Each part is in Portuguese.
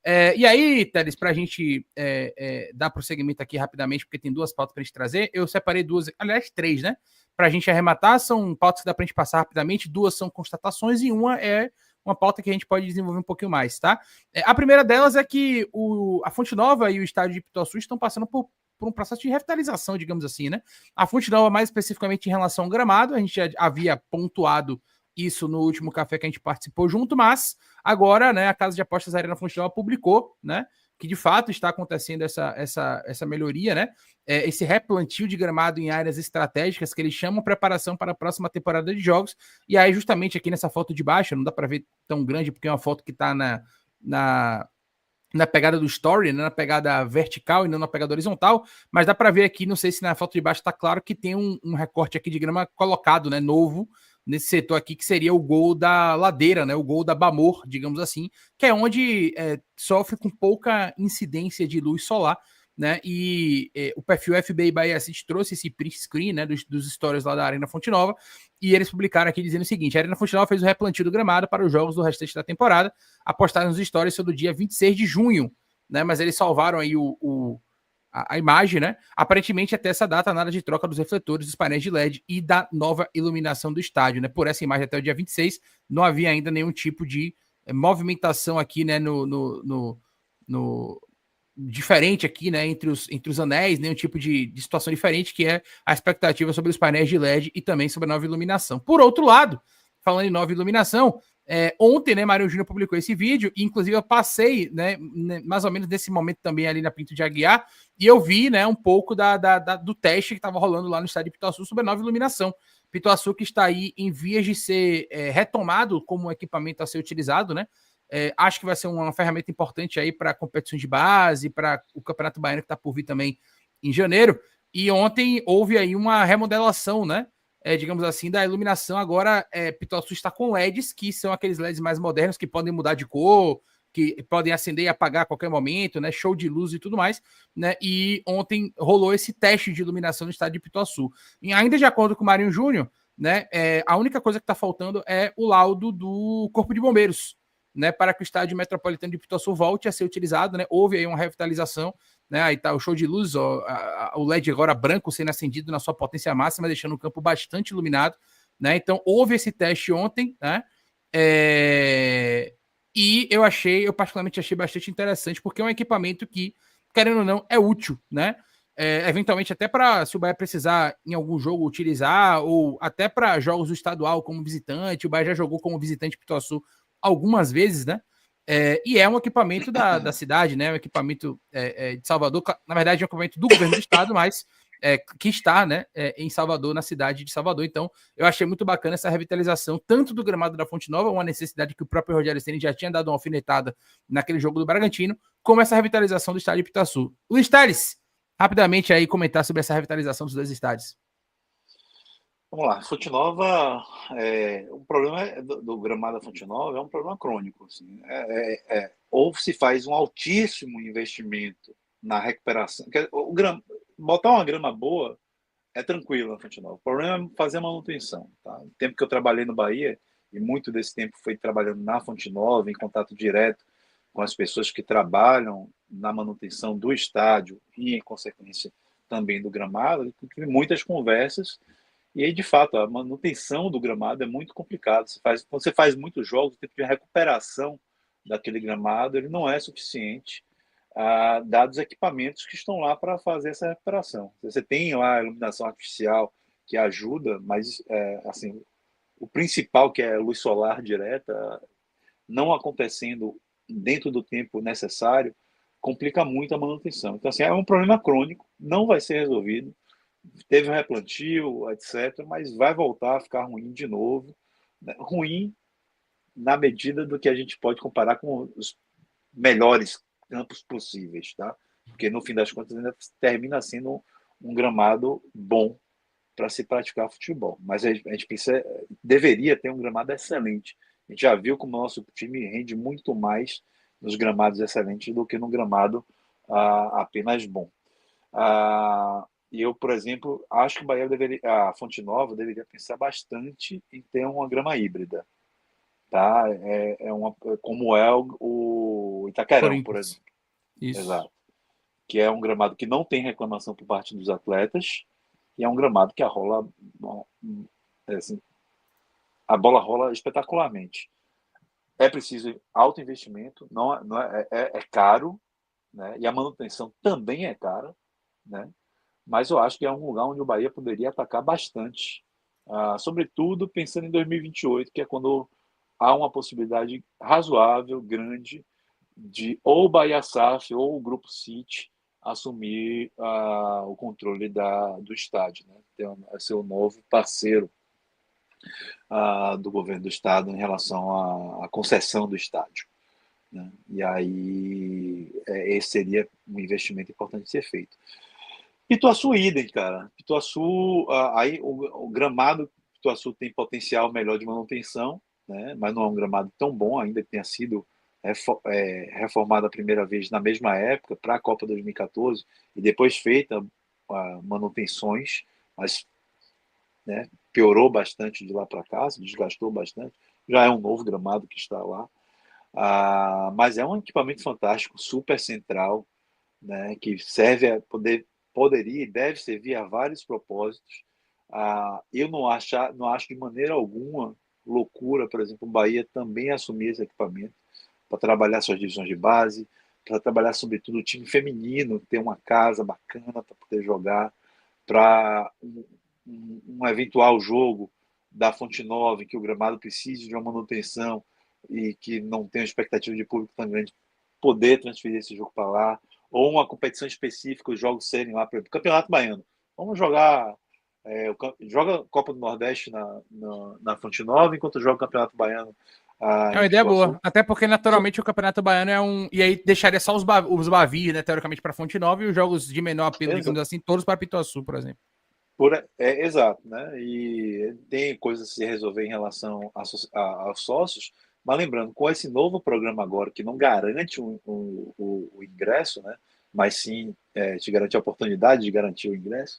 E aí, Teles, para a gente dar prosseguimento aqui rapidamente, porque tem duas pautas para a gente trazer, eu separei duas, aliás, três, né? Para a gente arrematar, são pautas que dá para a gente passar rapidamente, duas são constatações e uma é uma pauta que a gente pode desenvolver um pouquinho mais, tá? A primeira delas é que a Fonte Nova e o estádio de Pituaçu estão passando por um processo de revitalização, digamos assim, né? A Fonte Nova, mais especificamente em relação ao gramado, a gente já havia pontuado isso no último café que a gente participou junto, mas agora, né, a Casa de Apostas Arena Fonte Nova publicou, né, que de fato está acontecendo essa melhoria, né? Esse replantio de gramado em áreas estratégicas que eles chamam preparação para a próxima temporada de jogos. E aí, justamente aqui nessa foto de baixo, não dá para ver tão grande, porque é uma foto que está na pegada do story, né, na pegada vertical e não na pegada horizontal, mas dá para ver aqui, não sei se na foto de baixo está claro que tem um recorte aqui de grama colocado, né, novo, nesse setor aqui, que seria o gol da ladeira, né, o gol da Bamor, digamos assim, que é onde sofre com pouca incidência de luz solar, né, e o perfil FBI Bahia City trouxe esse print screen, né, dos stories lá da Arena Fonte Nova, e eles publicaram aqui dizendo o seguinte: a Arena Fonte Nova fez o replantio do gramado para os jogos do restante da temporada, apostaram nos stories do dia 26 de junho, né, mas eles salvaram aí a imagem, né? Aparentemente, até essa data, nada de troca dos refletores, dos painéis de LED e da nova iluminação do estádio, né? Por essa imagem, até o dia 26, não havia ainda nenhum tipo de movimentação aqui, né? No diferente aqui, né? Entre os anéis, nenhum tipo de situação diferente, que é a expectativa sobre os painéis de LED e também sobre a nova iluminação. Por outro lado, falando em nova iluminação, ontem, né, Mário Júnior publicou esse vídeo, e inclusive eu passei, né, mais ou menos nesse momento também ali na Pinto de Aguiar, e eu vi, né, um pouco do teste que estava rolando lá no estádio de Pituaçu sobre a nova iluminação. Pituaçu que está aí em vias de ser retomado como um equipamento a ser utilizado, né? Acho que vai ser uma ferramenta importante aí para competições de base, para o Campeonato Baiano que está por vir também em janeiro. E ontem houve aí uma remodelação, né? Digamos assim, da iluminação. Agora, Pituaçu está com LEDs, que são aqueles LEDs mais modernos, que podem mudar de cor, que podem acender e apagar a qualquer momento, né? Show de luz e tudo mais, né? E ontem rolou esse teste de iluminação no estádio de Pituaçu. E ainda de acordo com o Marinho Júnior, né? A única coisa que está faltando é o laudo do Corpo de Bombeiros, né? Para que o estádio metropolitano de Pituaçu volte a ser utilizado, né? Houve aí uma revitalização, né? Aí tá o show de luz, ó, o LED agora branco sendo acendido na sua potência máxima, deixando o campo bastante iluminado, né? Então houve esse teste ontem, né? E eu particularmente achei bastante interessante, porque é um equipamento que, querendo ou não, é útil, né? Eventualmente até para, se o Bahia precisar em algum jogo utilizar, ou até para jogos do estadual como visitante. O Bahia já jogou como visitante Pituaçu algumas vezes, né? E é um equipamento da cidade, né? Um equipamento de Salvador, na verdade é um equipamento do governo do estado, mas que está, né, em Salvador, na cidade de Salvador. Então, eu achei muito bacana essa revitalização, tanto do gramado da Fonte Nova, uma necessidade que o próprio Rogério Ceni já tinha dado uma alfinetada naquele jogo do Bragantino, como essa revitalização do estádio de Pituaçu. Luiz Telles, rapidamente aí comentar sobre essa revitalização dos dois estádios. Vamos lá, Fonte Nova, o problema do gramado da Fonte Nova é um problema crônico. Assim, ou se faz um altíssimo investimento na recuperação. Botar uma grama boa é tranquilo na Fonte Nova. O problema é fazer a manutenção. Tá? O tempo que eu trabalhei no Bahia, e muito desse tempo foi trabalhando na Fonte Nova, em contato direto com as pessoas que trabalham na manutenção do estádio e, em consequência, também do gramado, eu tive muitas conversas. E aí, de fato, a manutenção do gramado é muito complicado. Quando você faz muitos jogos, o tempo de recuperação daquele gramado ele não é suficiente, dados os equipamentos que estão lá para fazer essa recuperação. Você tem lá a iluminação artificial que ajuda, mas assim, o principal, que é a luz solar direta, não acontecendo dentro do tempo necessário, complica muito a manutenção. Então, assim, é um problema crônico, não vai ser resolvido. Teve um replantio, etc., mas vai voltar a ficar ruim de novo. Ruim na medida do que a gente pode comparar com os melhores campos possíveis, tá? Porque no fim das contas ainda termina sendo um gramado bom para se praticar futebol. Mas a gente deveria ter um gramado excelente. A gente já viu como o nosso time rende muito mais nos gramados excelentes do que no gramado apenas bom. E eu, por exemplo, acho que a Fonte Nova deveria pensar bastante em ter uma grama híbrida, tá? Como é o Itaquerão, por Corinthians. exemplo. Isso. Exato. Que é um gramado que não tem reclamação por parte dos atletas e é um gramado que assim, a bola rola espetacularmente. É preciso alto investimento, é caro, né? E a manutenção também é cara, né? Mas eu acho que é um lugar onde o Bahia poderia atacar bastante, sobretudo pensando em 2028, que é quando há uma possibilidade razoável, grande, de ou o Bahia SAF ou o Grupo City assumir o controle do estádio, né? Ser o novo parceiro do governo do estado em relação à concessão do estádio, né? E aí esse seria um investimento importante de ser feito. Pituaçu idem, cara. Pituaçu, aí o gramado Pituaçu tem potencial melhor de manutenção, né? Mas não é um gramado tão bom, ainda que tenha sido reformado a primeira vez na mesma época para a Copa 2014 e depois feita manutenções, mas, né, piorou bastante de lá para cá, se desgastou bastante. Já é um novo gramado que está lá, mas é um equipamento fantástico, super central, né, que poderia e deve servir a vários propósitos. Eu não acho de maneira alguma loucura, por exemplo, o Bahia também assumir esse equipamento para trabalhar suas divisões de base, para trabalhar sobretudo o time feminino, ter uma casa bacana para poder jogar, para um eventual jogo da Fonte Nova, em que o gramado precise de uma manutenção e que não tem uma expectativa de público tão grande, poder transferir esse jogo para lá, ou uma competição específica, os jogos serem lá, por exemplo, Campeonato Baiano. Vamos jogar, joga Copa do Nordeste na Fonte Nova, enquanto joga o Campeonato Baiano É uma em ideia Pituaçu. boa. Até porque, naturalmente, o Campeonato Baiano é um. E aí deixaria só os Bavis, né? Teoricamente, para Fonte Nova e os jogos de menor apelo, digamos assim, todos para Pituaçu, por exemplo. Exato, né? E tem coisas a se resolver em relação aos sócios, mas lembrando, com esse novo programa agora, que não garante o ingresso, né? Mas sim te garante a oportunidade de garantir o ingresso,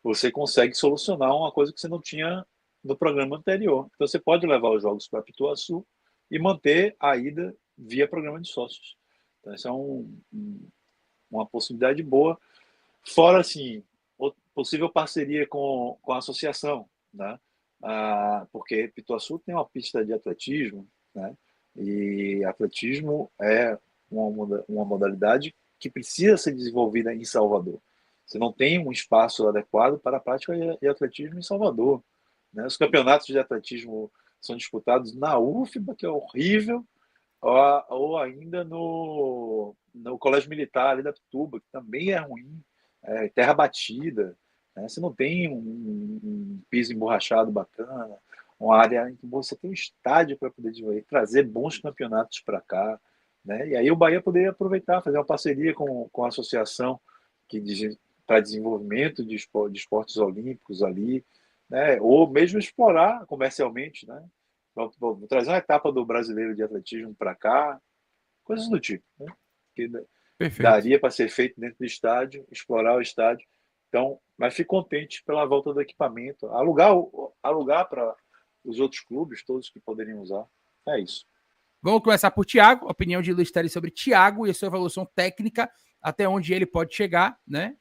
você consegue solucionar uma coisa que você não tinha no programa anterior. Então você pode levar os jogos para Pituaçu e manter a ida via programa de sócios. Então, essa é uma possibilidade boa. Fora, assim, possível parceria com a associação, né? Porque Pituaçu tem uma pista de atletismo, né? E atletismo é uma modalidade que precisa ser desenvolvida em Salvador. Você não tem um espaço adequado para a prática de atletismo em Salvador, né? Os campeonatos de atletismo são disputados na UFBA, que é horrível, ou ainda no Colégio Militar ali da Tuba, que também é ruim, terra batida, né? Você não tem um piso emborrachado bacana, uma área em que você tem um estádio para poder desenvolver, trazer bons campeonatos para cá, né? E aí o Bahia poderia aproveitar, fazer uma parceria com a associação para desenvolvimento de esportes olímpicos ali, né? Ou mesmo explorar comercialmente, né? Vou trazer uma etapa do brasileiro de atletismo para cá, coisas do tipo, né? Que Perfeito. daria para ser feito dentro do estádio, explorar o estádio. Então, mas fico contente pela volta do equipamento, alugar para os outros clubes, todos que poderiam usar. É isso. Vamos começar por Thiago, opinião de Luiz Teles sobre Thiago e a sua evolução técnica, até onde ele pode chegar, né?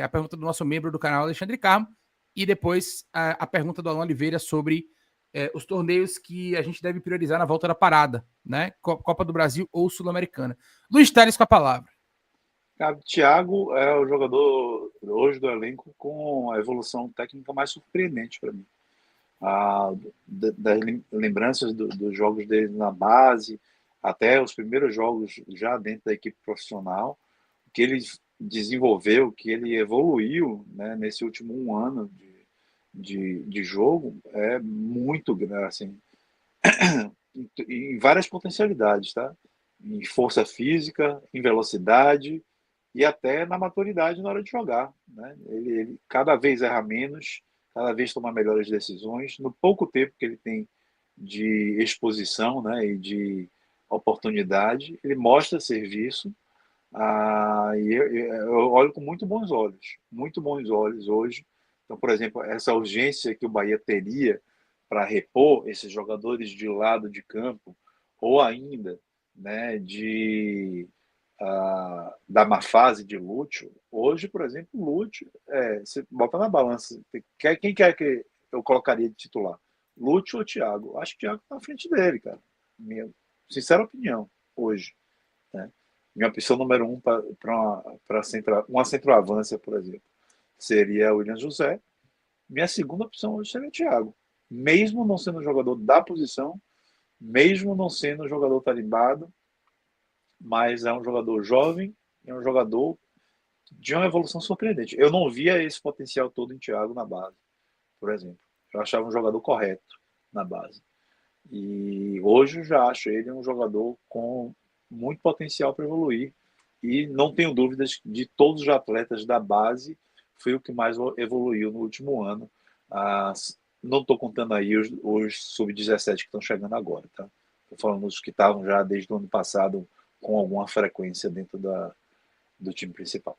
A pergunta do nosso membro do canal, Alexandre Carmo, e depois a pergunta do Alan Oliveira sobre os torneios que a gente deve priorizar na volta da parada, né? Copa do Brasil ou Sul-Americana. Luiz Teles com a palavra. Thiago é o jogador hoje do elenco com a evolução técnica mais surpreendente para mim. Das lembranças dos jogos dele na base, até os primeiros jogos já dentro da equipe profissional, que ele desenvolveu, que ele evoluiu, né, nesse último 1 ano de jogo, é muito grande, assim, em várias potencialidades, tá? Em força física, em velocidade e até na maturidade na hora de jogar, né? Ele cada vez erra menos, cada vez toma melhores decisões. No pouco tempo que ele tem de exposição, né, e de oportunidade, ele mostra serviço. E eu olho com muito bons olhos hoje. Então, por exemplo, essa urgência que o Bahia teria para repor esses jogadores de lado de campo, ou ainda né, da má fase de Lúcio. Hoje, por exemplo, Lúcio, você bota na balança, quem quer que eu colocaria de titular? Lúcio ou Thiago? Acho que o Thiago está na frente dele, cara. Minha sincera opinião, hoje. Né? Minha opção número um para uma centroavância, por exemplo, seria o William José. Minha segunda opção hoje seria o Thiago. Mesmo não sendo jogador da posição, mesmo não sendo jogador tarimbado, mas é um jogador jovem, é um jogador de uma evolução surpreendente. Eu não via esse potencial todo em Thiago na base, por exemplo. Eu achava um jogador correto na base. E hoje eu já acho ele um jogador com muito potencial para evoluir. E não tenho dúvidas de todos os atletas da base, foi o que mais evoluiu no último ano. Não estou contando aí os sub-17 que estão chegando agora, tá? Estou falando dos que estavam já desde o ano passado com alguma frequência dentro do time principal.